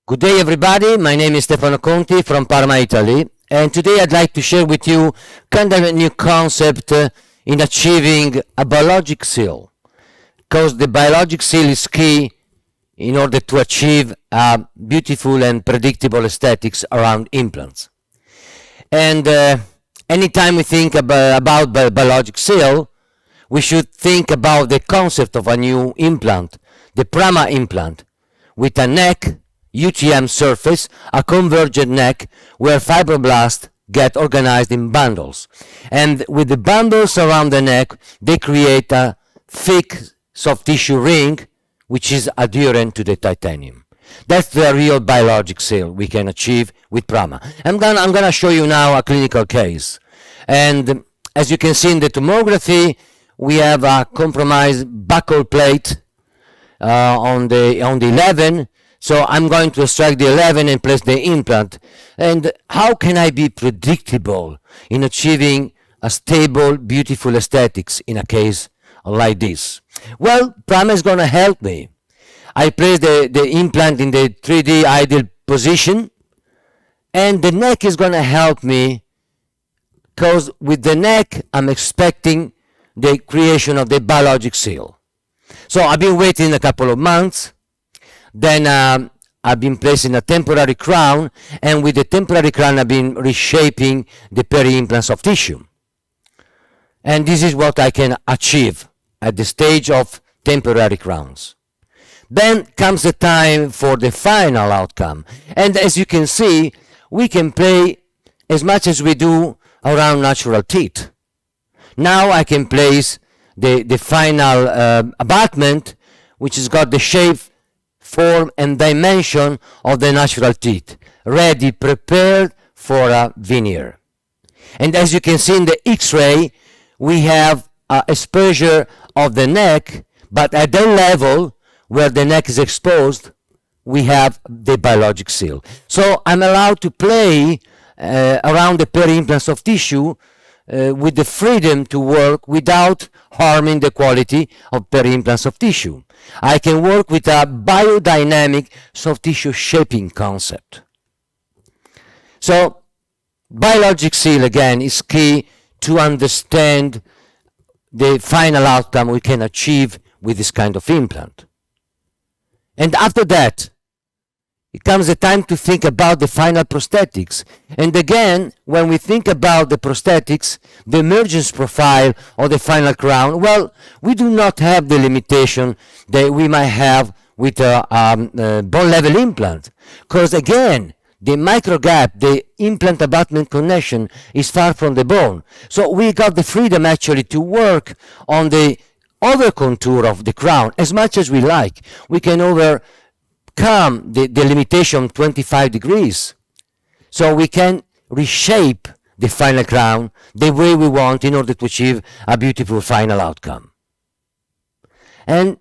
Good day, everybody. My name is Stefano Conti from Parma, Italy, and today I'd like to share with you kind of a new concept in achieving a biologic seal, because the biologic seal is key in order to achieve beautiful and predictable aesthetics around implants. And anytime we think about biologic seal, we should think about the concept of a new implant, the Prama implant, with a neck UTM surface, a convergent neck where fibroblasts get organized in bundles. And with the bundles around the neck, they create a thick soft tissue ring which is adherent to the titanium. That's the real biologic seal we can achieve with Prama. I'm gonna show you now a clinical case. And as you can see in the tomography, we have a compromised buccal plate on the 11. So I'm going to extract the 11 and place the implant. And how can I be predictable in achieving a stable, beautiful aesthetics in a case like this? Well, Prama is going to help me. I place the implant in the 3D ideal position, and the neck is going to help me, because with the neck I'm expecting the creation of the biologic seal. So I've been waiting a couple of months. Then I've been placing a temporary crown, and with the temporary crown I've been reshaping the peri-implant soft tissue. And this is what I can achieve at the stage of temporary crowns. Then comes the time for the final outcome. And as you can see, we can play as much as we do around natural teeth. Now I can place the final abutment, which has got the shape, form and dimension of the natural teeth, ready, prepared for a veneer. And as you can see in the X-ray, we have exposure of the neck, but at the level where the neck is exposed, we have the biologic seal. So I'm allowed to play around the peri-implant soft tissue with the freedom to work without harming the quality of peri-implant soft tissue. I can work with a biodynamic soft tissue shaping concept. So biologic seal again is key to understand the final outcome we can achieve with this kind of implant. And after that, it comes the time to think about the final prosthetics. And again, when we think about the prosthetics, the emergence profile of the final crown, well, we do not have the limitation that we might have with a bone-level implant. Because again, the micro gap, the implant abutment connection is far from the bone. So we got the freedom actually to work on the other contour of the crown as much as we like. We can overcome the limitation of 25 degrees. So we can reshape the final crown the way we want in order to achieve a beautiful final outcome. And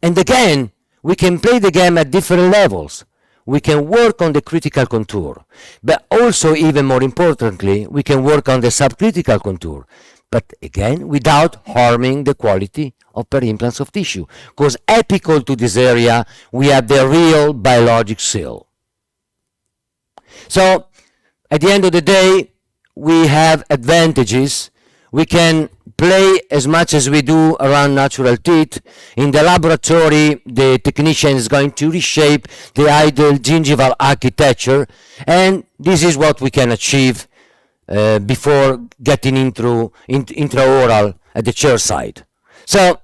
again, we can play the game at different levels. We can work on the critical contour, but also, even more importantly, we can work on the subcritical contour, but again, without harming the quality of peri-implant soft tissue, because apical to this area, we have the real biologic seal. So, at the end of the day, we have advantages. We can play as much as we do around natural teeth. In the laboratory, the technician is going to reshape the ideal gingival architecture, and this is what we can achieve before getting into intraoral at the chair side. So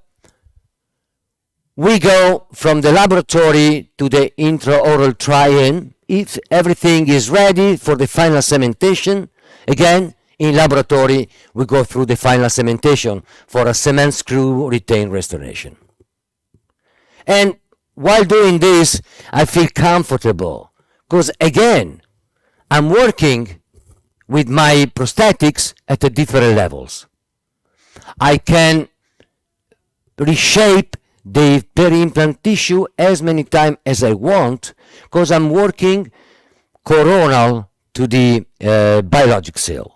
we go from the laboratory to the intraoral try-in. If everything is ready for the final cementation, again, in laboratory, we go through the final cementation for a cement screw retain restoration. And while doing this, I feel comfortable, because again, I'm working with my prosthetics at the different levels. I can reshape the peri-implant tissue as many times as I want, because I'm working coronal to the biologic seal.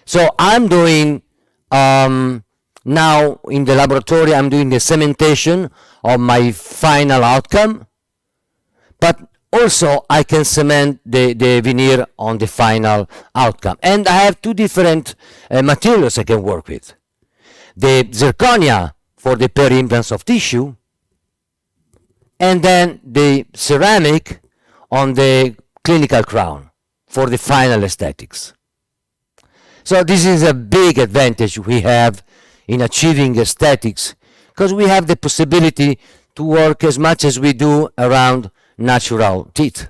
So I'm doing now in the laboratory, I'm doing the cementation of my final outcome, but also I can cement the veneer on the final outcome. And I have two different materials I can work with. The zirconia for the peri-implants of tissue, and then the ceramic on the clinical crown for the final aesthetics. So this is a big advantage we have in achieving aesthetics, because we have the possibility to work as much as we do around natural teeth.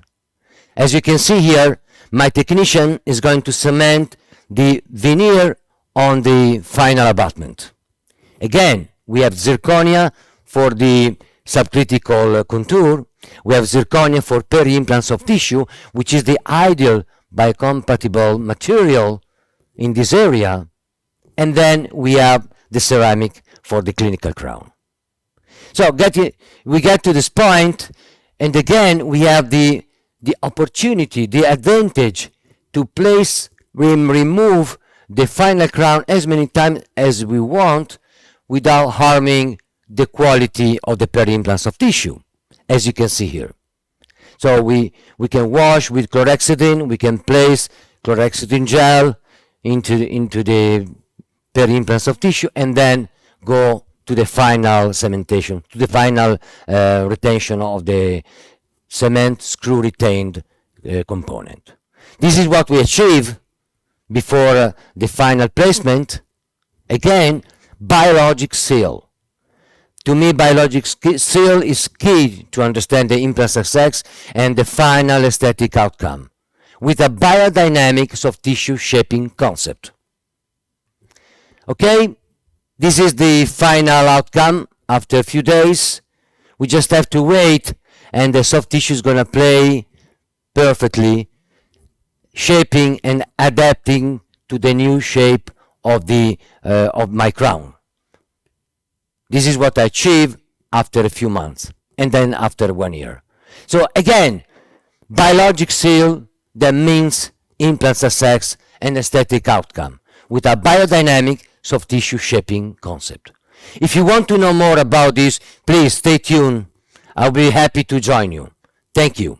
As you can see here, my technician is going to cement the veneer on the final abutment. Again, we have zirconia for the subcritical contour. We have zirconia for peri-implants of tissue, which is the ideal biocompatible material in this area. And then we have the ceramic for the clinical crown. So we get to this point, and again we have the opportunity, the advantage to place, remove the final crown as many times as we want without harming the quality of the peri-implants of tissue, as you can see here. So we can wash with chlorhexidine, we can place chlorhexidine gel into the peri-implants of tissue, and then go to the final cementation, to the final retention of the cement screw retained component. This is what we achieve before the final placement. Again, biologic seal. To me, biologic seal is key to understand the implant success and the final aesthetic outcome, with a biodynamic soft tissue shaping concept. Okay, this is the final outcome after a few days. We just have to wait, and the soft tissue is going to play perfectly, shaping and adapting to the new shape of my crown. This is what I achieved after a few months, and then after 1 year. So again, biologic seal, that means implant success and aesthetic outcome with a biodynamic soft tissue shaping concept. If you want to know more about this, please stay tuned. I'll be happy to join you. Thank you.